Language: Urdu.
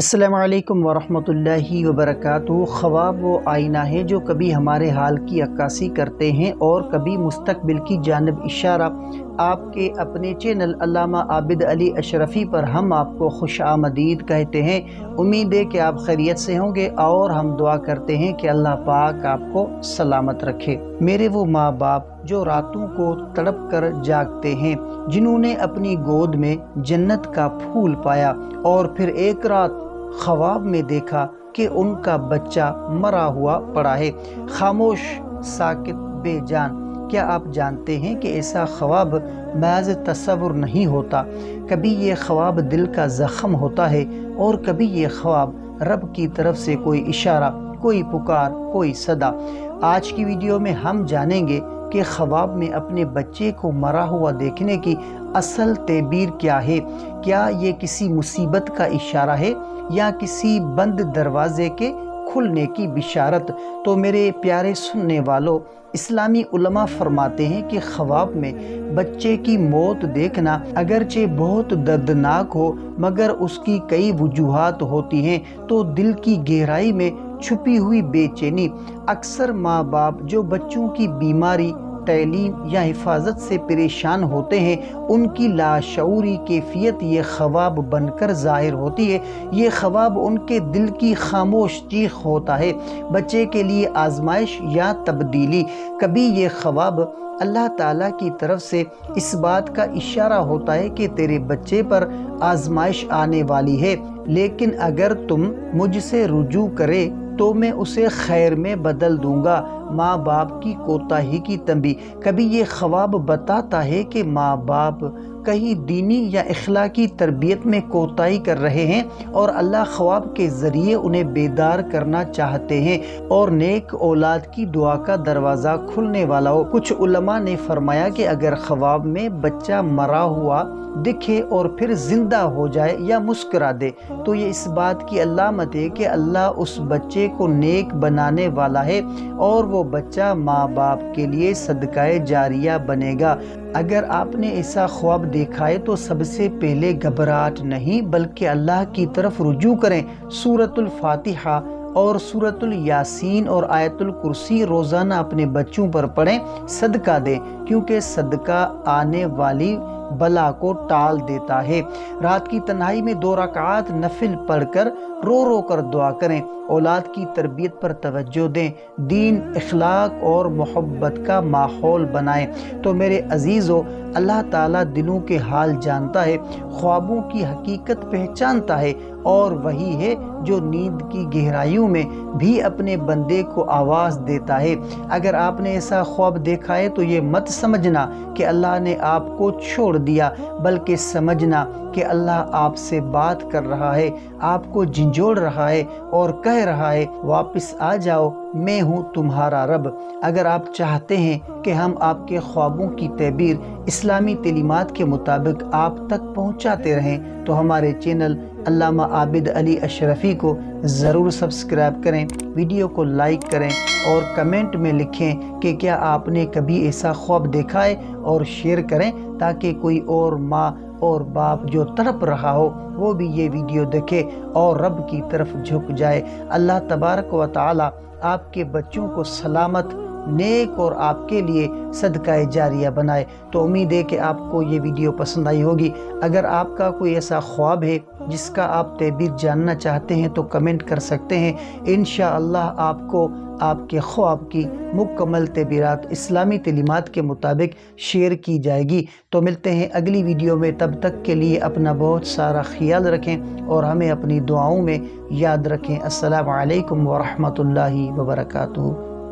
السلام علیکم ورحمۃ اللہ وبرکاتہ۔ خواب وہ آئینہ ہے جو کبھی ہمارے حال کی عکاسی کرتے ہیں اور کبھی مستقبل کی جانب اشارہ۔ آپ کے اپنے چینل علامہ عابد علی اشرفی پر ہم آپ کو خوش آمدید کہتے ہیں۔ امید ہے کہ آپ خیریت سے ہوں گے اور ہم دعا کرتے ہیں کہ اللہ پاک آپ کو سلامت رکھے۔ میرے وہ ماں باپ جو راتوں کو تڑپ کر جاگتے ہیں، جنہوں نے اپنی گود میں جنت کا پھول پایا اور پھر ایک رات خواب میں دیکھا کہ ان کا بچہ مرا ہوا پڑا ہے، خاموش، ساکت، بے جان۔ کیا آپ جانتے ہیں کہ ایسا خواب محض تصور نہیں ہوتا؟ کبھی یہ خواب دل کا زخم ہوتا ہے اور کبھی یہ خواب رب کی طرف سے کوئی اشارہ، کوئی پکار، کوئی صدا۔ آج کی ویڈیو میں ہم جانیں گے کہ خواب میں اپنے بچے کو مرا ہوا دیکھنے کی اصل تعبیر کیا ہے۔ کیا یہ کسی مصیبت کا اشارہ ہے یا کسی بند دروازے کے کھلنے کی بشارت؟ تو میرے پیارے سننے والوں، اسلامی علماء فرماتے ہیں کہ خواب میں بچے کی موت دیکھنا اگرچہ بہت دردناک ہو مگر اس کی کئی وجوہات ہوتی ہیں۔ تو دل کی گہرائی میں چھپی ہوئی بے چینی، اکثر ماں باپ جو بچوں کی بیماری، تعلیم یا حفاظت سے پریشان ہوتے ہیں، ان کی لاشعوری کیفیت یہ خواب بن کر ظاہر ہوتی ہے۔ یہ خواب ان کے دل کی خاموش چیخ ہوتا ہے، بچے کے لیے آزمائش یا تبدیلی۔ کبھی یہ خواب اللہ تعالیٰ کی طرف سے اس بات کا اشارہ ہوتا ہے کہ تیرے بچے پر آزمائش آنے والی ہے، لیکن اگر تم مجھ سے رجوع کرے تو میں اسے خیر میں بدل دوں گا۔ ماں باپ کی کوتاہی کی تنبیہ۔ کبھی یہ خواب بتاتا ہے کہ ماں باپ کہیں دینی یا اخلاقی تربیت میں کوتاہی کر رہے ہیں اور اللہ خواب کے ذریعے انہیں بیدار کرنا چاہتے ہیں اور نیک اولاد کی دعا کا دروازہ کھلنے والا ہو۔ کچھ علماء نے فرمایا کہ اگر خواب میں بچہ مرا ہوا دکھے اور پھر زندہ ہو جائے یا مسکرا دے تو یہ اس بات کی علامت ہے کہ اللہ اس بچے کو نیک بنانے والا ہے اور وہ بچہ ماں باپ کے لیے صدقہ جاریہ بنے گا۔ اگر آپ نے ایسا خواب دیکھا ہے تو سب سے پہلے گھبراہٹ نہیں بلکہ اللہ کی طرف رجوع کریں۔ سورۃ الفاتحہ اور سورۃ الیاسین اور آیت الکرسی روزانہ اپنے بچوں پر پڑھیں، صدقہ دیں، کیونکہ صدقہ آنے والی بلا کو ٹال دیتا ہے۔ رات کی تنہائی میں 2 رکعات نفل پڑھ کر رو رو کر دعا کریں، اولاد کی تربیت پر توجہ دیں، دین، اخلاق اور محبت کا ماحول بنائیں۔ تو میرے عزیزو، اللہ تعالیٰ دلوں کے حال جانتا ہے، خوابوں کی حقیقت پہچانتا ہے اور وہی ہے جو نیند کی گہرائیوں میں بھی اپنے بندے کو آواز دیتا ہے۔ اگر آپ نے ایسا خواب دیکھا ہے تو یہ مت سمجھنا کہ اللہ نے آپ کو چھوڑ دیا، بلکہ سمجھنا کہ اللہ آپ سے بات کر رہا ہے، آپ کو جھنجھوڑ رہا ہے اور کہہ رہا ہے واپس آ جاؤ، میں ہوں تمہارا رب۔ اگر آپ چاہتے ہیں کہ ہم آپ کے خوابوں کی تعبیر اسلامی تعلیمات کے مطابق آپ تک پہنچاتے رہیں تو ہمارے چینل علامہ عابد علی اشرفی کو ضرور سبسکرائب کریں، ویڈیو کو لائک کریں اور کمنٹ میں لکھیں کہ کیا آپ نے کبھی ایسا خواب دیکھا ہے، اور شیئر کریں تاکہ کوئی اور ماں اور باپ جو تڑپ رہا ہو وہ بھی یہ ویڈیو دیکھے اور رب کی طرف جھک جائے۔ اللہ تبارک و تعالی آپ کے بچوں کو سلامت، نیک اور آپ کے لیے صدقہ جاریہ بنائے۔ تو امید ہے کہ آپ کو یہ ویڈیو پسند آئی ہوگی۔ اگر آپ کا کوئی ایسا خواب ہے جس کا آپ تعبیر جاننا چاہتے ہیں تو کمنٹ کر سکتے ہیں، انشاءاللہ آپ کو آپ کے خواب کی مکمل تعبیرات اسلامی تعلیمات کے مطابق شیئر کی جائے گی۔ تو ملتے ہیں اگلی ویڈیو میں، تب تک کے لیے اپنا بہت سارا خیال رکھیں اور ہمیں اپنی دعاؤں میں یاد رکھیں۔ السلام علیکم ورحمۃ اللہ وبرکاتہ۔